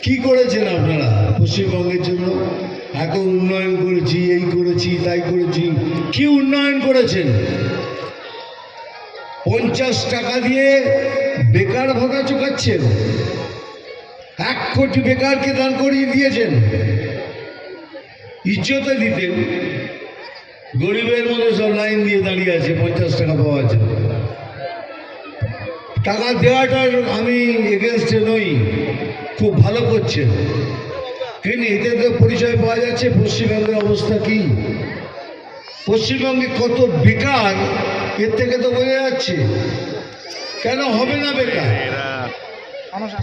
কি করেছেন আপনারা পশ্চিমবঙ্গের জন্য? এত উন্নয়ন করেছি, এই করেছি, তাই করেছি। কি উন্নয়ন করেছেন? 50 টাকা দিয়ে বেকার ভাতা চোকাচ্ছেন। 1 কোটি বেকারকে দান করিয়ে দিয়েছেন। ইজ্জতে দিতেন, গরিবের মতো সব লাইন দিয়ে দাঁড়িয়ে আছে 50 টাকা পাওয়া যায়। টাকা দেওয়াটার আমি এগেনস্টে নই, খুব ভালো করছেন, কিন্তু এতে তো পরিচয় পাওয়া যাচ্ছে পশ্চিমবঙ্গের অবস্থা কি। পশ্চিমবঙ্গে কত বেকার, এর থেকে তো বোঝা যাচ্ছে। কেন হবে না বেকার?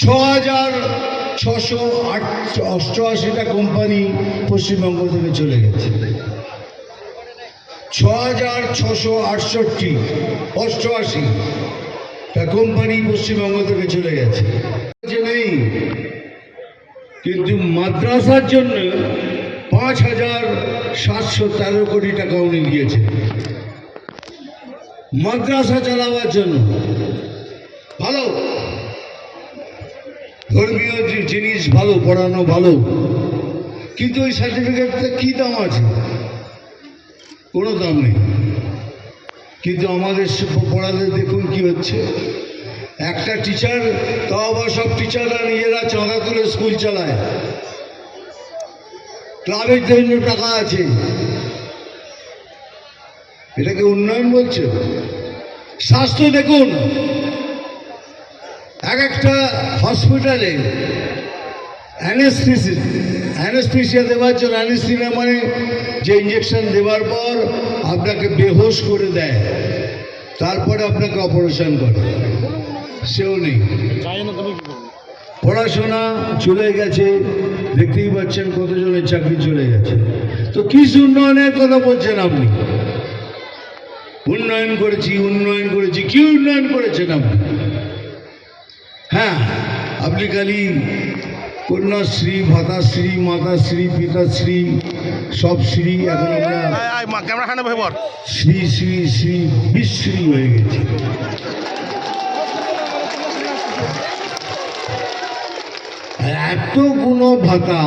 6,688টা কোম্পানি পশ্চিমবঙ্গ থেকে চলে গেছে। 6,688টা কোম্পানি পশ্চিমবঙ্গ থেকে চলে গেছে। নেই, কিন্তু মাদ্রাসার জন্য 5,713 কোটি টাকা উনি দিয়েছেন মাদ্রাসা চালাবার জন্য। ভালো ধর্মীয় জিনিস, ভালো পড়ানো, ভালো, কিন্তু ওই সার্টিফিকেটটা কি দাম আছে? কোনো দাম নেই। কিন্তু আমাদের পড়াতে দেখুন কি হচ্ছে। একটা টিচার, তাও আবার সব টিচাররা নিজেরা চাঁদা তুলে স্কুল চালায়, ক্লাবের জন্য টাকা আছে। এটাকে উন্নয়ন বলছে? স্বাস্থ্য দেখুন, এক একটা হসপিটালে অ্যানেস্থেসিয়া দেওয়ার জন্য, অ্যানেস্থেসিয়া মানে যে ইঞ্জেকশন দেওয়ার পর আপনাকে বেহোশ করে দেয়, তারপরে আপনাকে অপারেশন করে, সেও নেই। পড়াশোনা চলে গেছে, দেখতেই পাচ্ছেন কতজনের চাকরি চলে গেছে। তো কি উন্নয়নের কথা বলছেন আপনি? উন্নয়ন করেছি, উন্নয়ন করেছি, কি উন্নয়ন করেছেন আপনি? হ্যাঁ, আপনি খালি কন্যাশ্রী, ভাতাশ্রী, মাতাশ্রী, পিতাশ্রী, সব শ্রী, এখন আমরা শ্রী শ্রী শ্রী বিশ্রী হয়ে গেছি। এতগুলো ভাতা,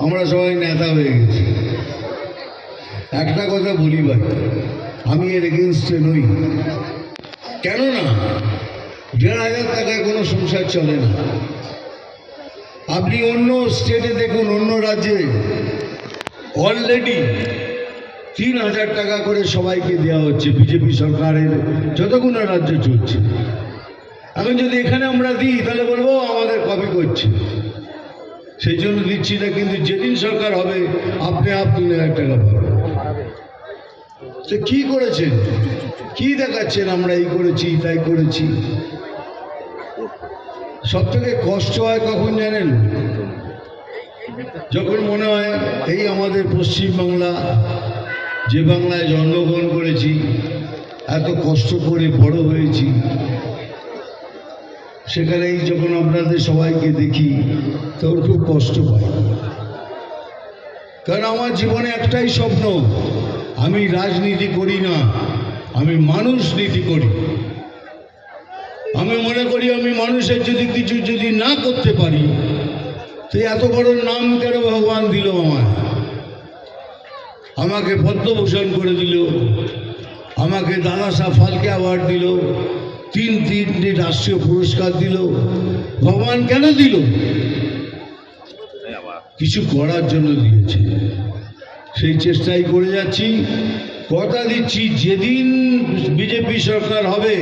আমরা সবাই নেতা হয়ে গেছি। একটা কথা বলি ভাই, আমি এর এগেনস্টে নই। কেননা 1,500 টাকায় কোনো সংসার চলে না। আপনি অন্য স্টেটে দেখুন, অন্য রাজ্যে অলরেডি 3,000 টাকা করে সবাইকে দেওয়া হচ্ছে বিজেপি সরকারের যতগুলো রাজ্য চলছে। এখন যদি এখানে আমরা দিই তাহলে বলবো আমাদের কপি করছে, সেই জন্য দিচ্ছি না। কিন্তু যেদিন সরকার হবে আপনি 3,000 টাকা পাবেন। তো কি করেছেন, কি দেখাচ্ছেন আমরা এই করেছি, তাই করেছি? সব থেকে কষ্ট হয় কখন জানেন? যখন মনে হয় এই আমাদের পশ্চিমবাংলা, যে বাংলায় জন্মগ্রহণ করেছি, এত কষ্ট করে বড় হয়েছি, সেখানেই যখন আপনাদের সবাইকে দেখি তখন খুব কষ্ট পাই। কারণ আমার জীবনে একটাই স্বপ্ন, আমি রাজনীতি করি না, আমি মানুষ নীতি করি। আমি মনে করি আমি মানুষের যদি কিছু যদি না করতে পারি, তো এত বড় নাম কেন ভগবান দিল আমায়? আমাকে পদ্মভূষণ করে দিল, আমাকে দাদা সাহেব ফালকে অ্যাওয়ার্ড দিল, 3টি রাষ্ট্রীয় পুরস্কার দিল। ভগবান কেন দিল? কিছু করার জন্য দিয়েছে। সেই চেষ্টাই করে যাচ্ছি। কথা দিচ্ছি, যেদিন বিজেপি সরকার হবে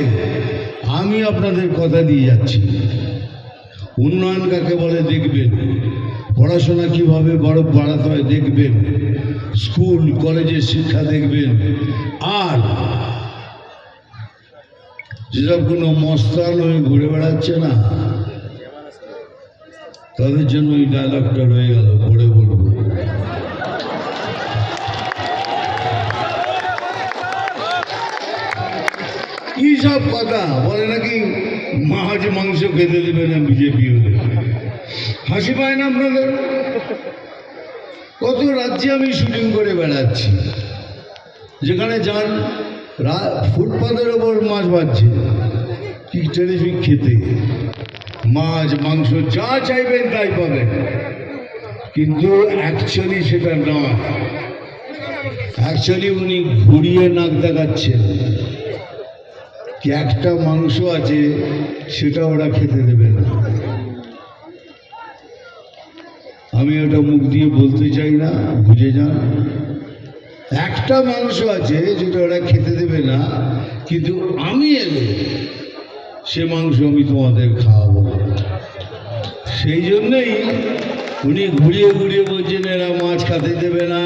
আমি আপনাদের কথা দিয়ে যাচ্ছি। উন্নয়ন কাকে বলে দেখবেন, পড়াশোনা কিভাবে বাড়াতে হয় দেখবেন, স্কুল কলেজের শিক্ষা দেখবেন। আর যেসব কোনো মস্তান হয়ে ঘুরে বেড়াচ্ছে না, তাদের জন্য ওই ডায়লগটা রয়ে গেল, পড়ে বলবো। কি সব কথা বলে নাকি মাছ মাংস খেতে দেবে না বিজেপি হলে? হাসি পায় না আপনাদের? কত রাজ্যে আমি শুটিং করে বেড়াচ্ছি, যেখানে যান ফুটপাথের ওপর মাছ বাজছে, কি টেরিফিক খেতে। মাছ মাংস যা চাইবেন তাই পাবেন, কিন্তু অ্যাকচুয়ালি সেটা নয়। অ্যাকচুয়ালি উনি ঘুরিয়ে নাক দেখাচ্ছেন কি একটা মাংস আছে সেটা ওরা খেতে দেবে না। আমি ওটা মুখ দিয়ে বলতে চাই না, বুঝে যান। একটা মাংস আছে যেটা ওরা খেতে দেবে না, কিন্তু আমি এলে সে মাংস আমি তোমাদের খাওয়াবো। সেই জন্যই উনি ঘুরিয়ে ঘুরিয়ে বলছেন এরা মাছ খেতে দেবে না,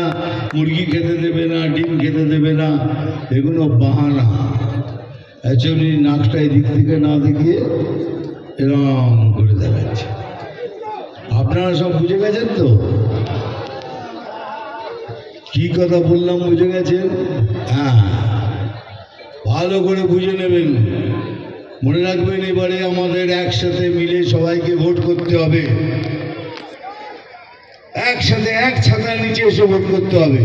মুরগি খেতে দেবে না, ডিম খেতে দেবে না, এগুলো বাহানা। অ্যাকচুয়ালি নাকটা এদিক থেকে না দেখিয়ে এরম করে দেখাচ্ছে। আপনারা সব বুঝে গেছেন তো কি কথা বললাম? বুঝে গেছেন? হ্যাঁ, ভালো করে বুঝে নেবেন। মনে রাখবেন এবারে আমাদের একসাথে মিলে সবাইকে ভোট করতে হবে। একসাথে এক ছাতার নিচে এসে ভোট করতে হবে।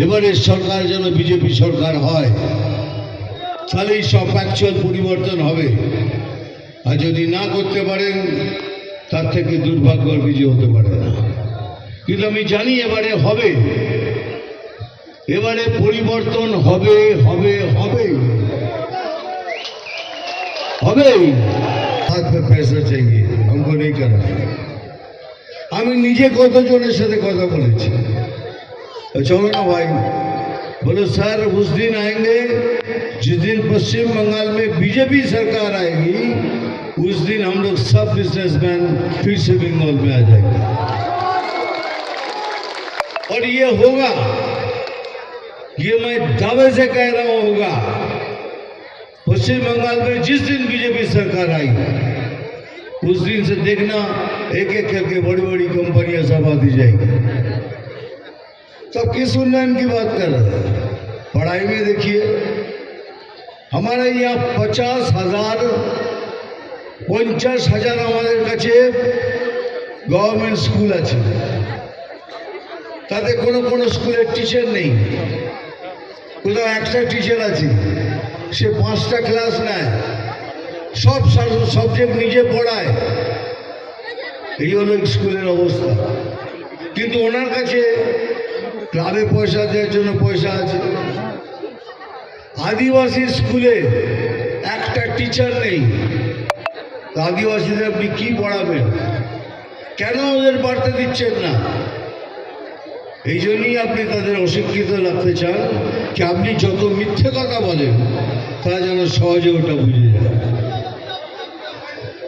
এবারের সরকার যেন বিজেপি সরকার হয়, তাহলেই সব অ্যাকচুয়াল পরিবর্তন হবে। আর যদি না করতে পারেন তার থেকে দুর্ভাগ্য আর কিছু হতে পারে না। কিন্তু আমি জানি এবারে হবে, এবারে পরিবর্তন হবে হবে হবে হবে। হাত পে পয়সা চাই, हमको नहीं करना। আমি নিজে কতজনের সাথে কথা বলেছি, চলো না ভাই, बोलो सर उस दिन आएंगे जिस दिन पश्चिम बंगाल में बीजेपी सरकार आएगी, उस दिन हम लोग सब बिजनेसमैन फिर से बंगाल में आ जाएंगे। और ये होगा, ये मैं दावे से कह रहा हूं, होगा। पश्चिम बंगाल में जिस दिन बीजेपी सरकार आएगी उस दिन से देखना एक एक करके बड़ी बड़ी कंपनियां सब आती जाएगी। सब किस उन्नयन की बात कर रहे हैं? पढ़ाई में देखिए, हमारे यहाँ 50,000 हमारे কাছে गवर्नमेंट स्कूल আছে, তাতে কোনো স্কুলের টিচার নেই। কোথাও একটা টিচার আছে, সে 5টা ক্লাস নেয়, সব সাবজেক্ট নিজে পড়ায়। এই হলো স্কুলের অবস্থা। কিন্তু ওনার কাছে ক্লাবে পয়সা দেওয়ার জন্য পয়সা আছে। আদিবাসী স্কুলে একটা টিচার নেই, আদিবাসীদের আপনি কি পড়াবেন? কেন ওদের বাড়তে দিচ্ছেন না? এই জন্যই আপনি তাদের অশিক্ষিত লাগতে চান, কি আপনি যত মিথ্যে কথা বলেন তারা যেন সহজে ওটা বুঝে যায়।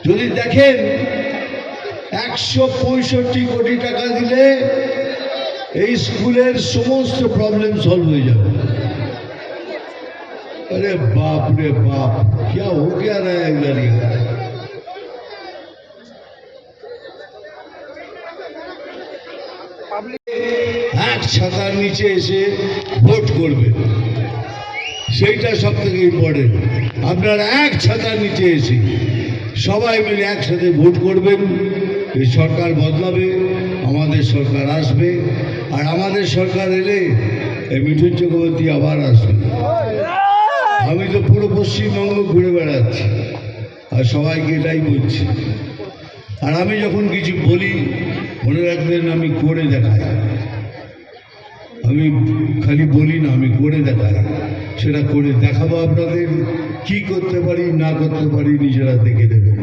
যদি দেখেন 165 কোটি টাকা দিলে এই স্কুলের সমস্ত প্রবলেম সলভ হয়ে যাবে। अरे बाप रे बाप, क्या हो क्या रहा है इधर? এক ছাতার নিচে এসে ভোট করবে, সেইটা সব থেকে ইম্পর্টেন্ট। আপনারা এক ছাতার নিচে এসে সবাই মিলে একসাথে ভোট করবেন। এই সরকার বদলাবে, আমাদের সরকার আসবে। আর আমাদের সরকার এলে এই মিঠুন চক্রবর্তী আবার আসবে। আমি তো পুরো পশ্চিমবঙ্গ ঘুরে বেড়াচ্ছি আর সবাইকে এটাই বলছি। আর আমি যখন কিছু বলি মনে রাখবেন আমি করে দেখাই, আমি খালি বলি না, আমি করে দেখাই। সেটা করে দেখাবো, আপনাদের কি করতে পারি না করতে পারি নিজেরা দেখে দেবেন।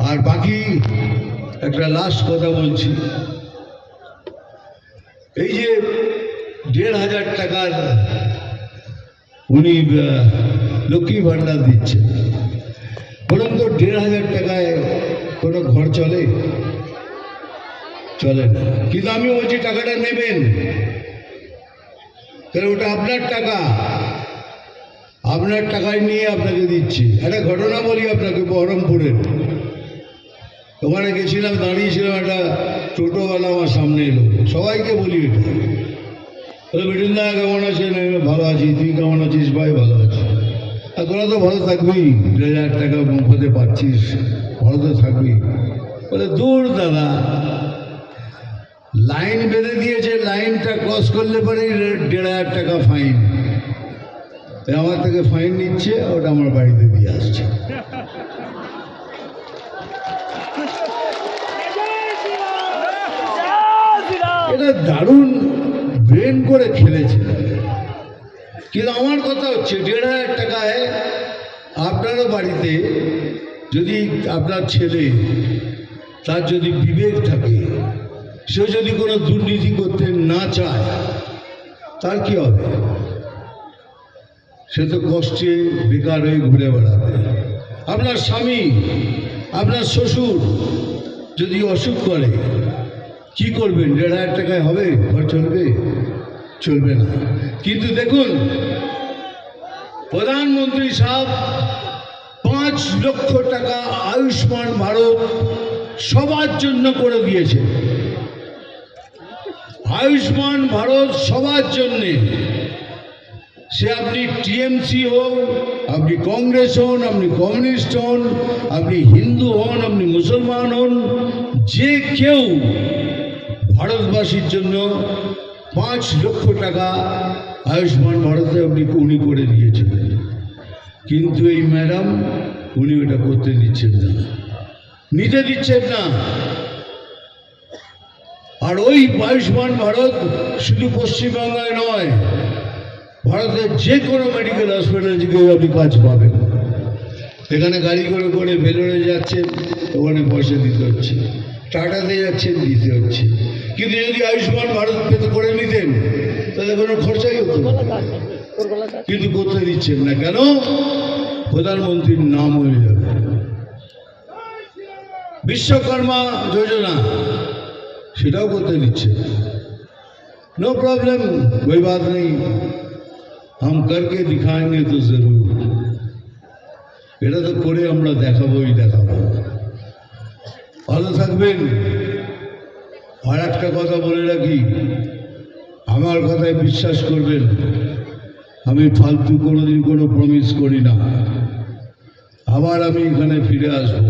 আর বাকি একটা লাস্ট কথা বলছি, এই যে 1,500 টাকার উনি লক্ষ্মী ভাণ্ডার দিচ্ছেন, বলুন তো 1,500 টাকায় কোনো ঘর চলে? চলে না। কিন্তু আমি বলছি টাকাটা নেবেন, কারণ ওটা আপনার টাকা, আপনার টাকায় নিয়ে আপনাকে দিচ্ছি। একটা ঘটনা বলি আপনাকে, বহরমপুরের ওখানে গেছিলাম, দাঁড়িয়েছিলাম, একটা টোটোওয়ালা আমার সামনে এলো, সবাইকে বলি এটা, বলে মিঠুন দা কেমন আছেন? আমি ভালো আছি, তুই কেমন আছিস? ভাই ভালো আছি। আর তোরা তো ভালো থাকবি, 1,500 টাকা মুখতে পাচ্ছিস, ভালো তো থাকবি। বলে দূর দাদা, লাইন বেঁধে দিয়েছে, লাইনটা ক্রস করলে পরে 1,500 টাকা ফাইন। আমার থেকে ফাইন নিচ্ছে, ওটা আমার বাড়িতে দিয়ে আসছে। এটা দারুণ ব্রেন করে খেলেছে। কিন্তু আমার কথা হচ্ছে 1,500 টাকায় আপনারও বাড়িতে যদি আপনার ছেলে, তার যদি বিবেক থাকে, সে যদি কোনো দুর্নীতি করতে না চায়, তার কি হবে? সে তো কষ্টে বেকার হয়ে ঘুরে বেড়াবে। আপনার স্বামী, আপনার শ্বশুর যদি অসুখ করে, কি করবেন? 1,500 টাকায় হবে? ঘর চলবে? চলবে না। কিন্তু দেখুন, প্রধানমন্ত্রী সাহেব 5 লক্ষ টাকা আয়ুষ্মান ভারত সবার জন্য করে দিয়েছে। আয়ুষ্মান ভারত সবার জন্যে, সে আপনি টিএমসি হন, আপনি কংগ্রেস হন, আপনি কমিউনিস্ট হন, আপনি হিন্দু হন, আপনি মুসলমান হন, যে কেউ ভারতবাসীর জন্য 5 লক্ষ টাকা আয়ুষ্মান ভারতে উনি করে দিয়েছিলেন। কিন্তু এই ম্যাডাম, উনি ওটা করতে দিচ্ছেন না, নিতে দিচ্ছেন না। আর ওই আয়ুষ্মান ভারত শুধু পশ্চিমবাংলায় নয়, ভারতের যে কোনো মেডিকেল হসপিটালে গিয়ে আপনি কাজ পাবেন। এখানে গাড়ি করে করে ভেলোরে যাচ্ছেন, ওখানে পয়সা দিতে হচ্ছে, টাটাতে যাচ্ছেন, দিতে হচ্ছে। কিন্তু যদি আয়ুষ্মান ভারত পেতে করে নিতেন, তাহলে কোনো খরচাই হতো না। কিন্তু করতে দিচ্ছেন না কেন? প্রধানমন্ত্রীর নাম হয়ে যাবে। বিশ্বকর্মা যোজনা, সেটাও করতে দিচ্ছে। নো প্রবলেম, कोई बात नहीं, हम करके दिखाएंगे तो जरूर। এটা তো করে আমরা দেখাবোই দেখাবো। ভালো থাকবেন। আর একটা কথা বলে রাখি, আমার কথায় বিশ্বাস করবেন, আমি ফালতু কোনোদিন কোনো প্রমিস করি না। আবার আমি এখানে ফিরে আসব।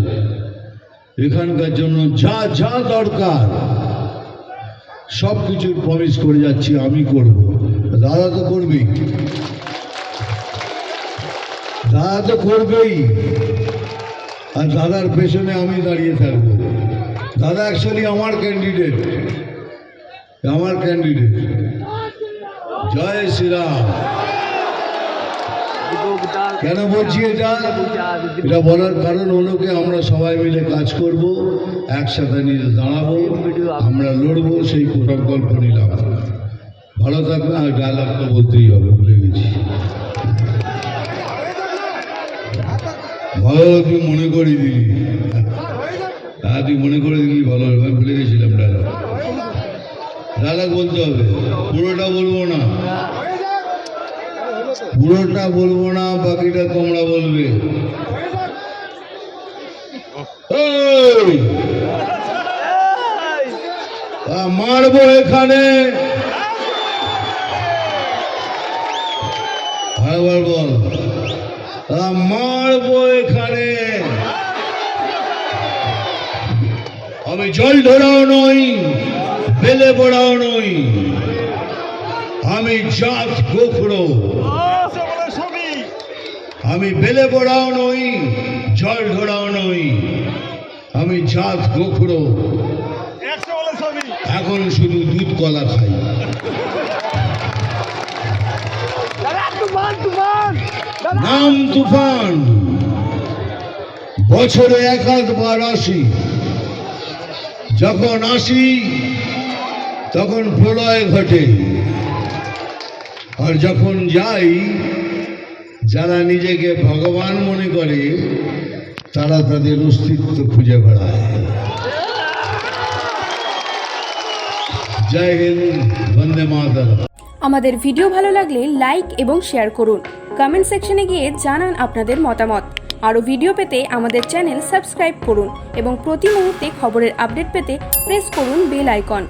এখানকার জন্য যা যা দরকার সব কিছুর প্রমিস করে যাচ্ছি, আমি করব। দাদা তো করবেই, দাদা তো করবেই। আর দাদার পেছনে আমি দাঁড়িয়ে থাকবো। দাদা অ্যাকচুয়ালি আমার ক্যান্ডিডেট, আমার ক্যান্ডিডেট। জয় শ্রীরাম। কেন বলছি এটা? এটা বলার কারণ হলো কি, আমরা সবাই মিলে কাজ করব, একসাথে নিয়ে দাঁড়াবো, আমরা লড়বো, সেই সংকল্প নিলাম। ভালো থাকবে। আর ডায়লগ তো বলতেই হবে, ভুলে গেছি। ভালো তুই মনে করি দিলি, হ্যাঁ তুই মনে করে দিলি, ভালো হবে। আমি ভুলে গেছিলাম ডায়লগ। ডায়লগ বলতে হবে, পুরোটা বলবো না, পুরোটা বলবো না, বাকিটা তোমরা বলবে। মারবো এখানে, আবার বল, মারবো এখানে। আমি জল ধরাও নই, বেলে পড়াও নই, আমি জাত গোখরো। আমি বেলে পড়াও নই, জল ধরাও নই, আমি জাত গোখরো। এখন শুধু দুধ কলা খাই। নাম তুফান, বছরে 1-2 আসি। যখন আসি তখন প্রলয় ঘটে, আর যখন যাই, যারা নিজেকে ভগবান মনে করে তারা তাদের অস্তিত্ব খুঁজে বেড়ায়। জয় হিন্দ, বন্দে মাতরম। আমাদের ভিডিও ভালো লাগলে লাইক এবং শেয়ার করুন। কমেন্ট সেকশনে গিয়ে জানান আপনাদের মতামত। আরও ভিডিও পেতে আমাদের চ্যানেল সাবস্ক্রাইব করুন এবং প্রতি মুহূর্তে খবরের আপডেট পেতে প্রেস করুন বেল আইকন।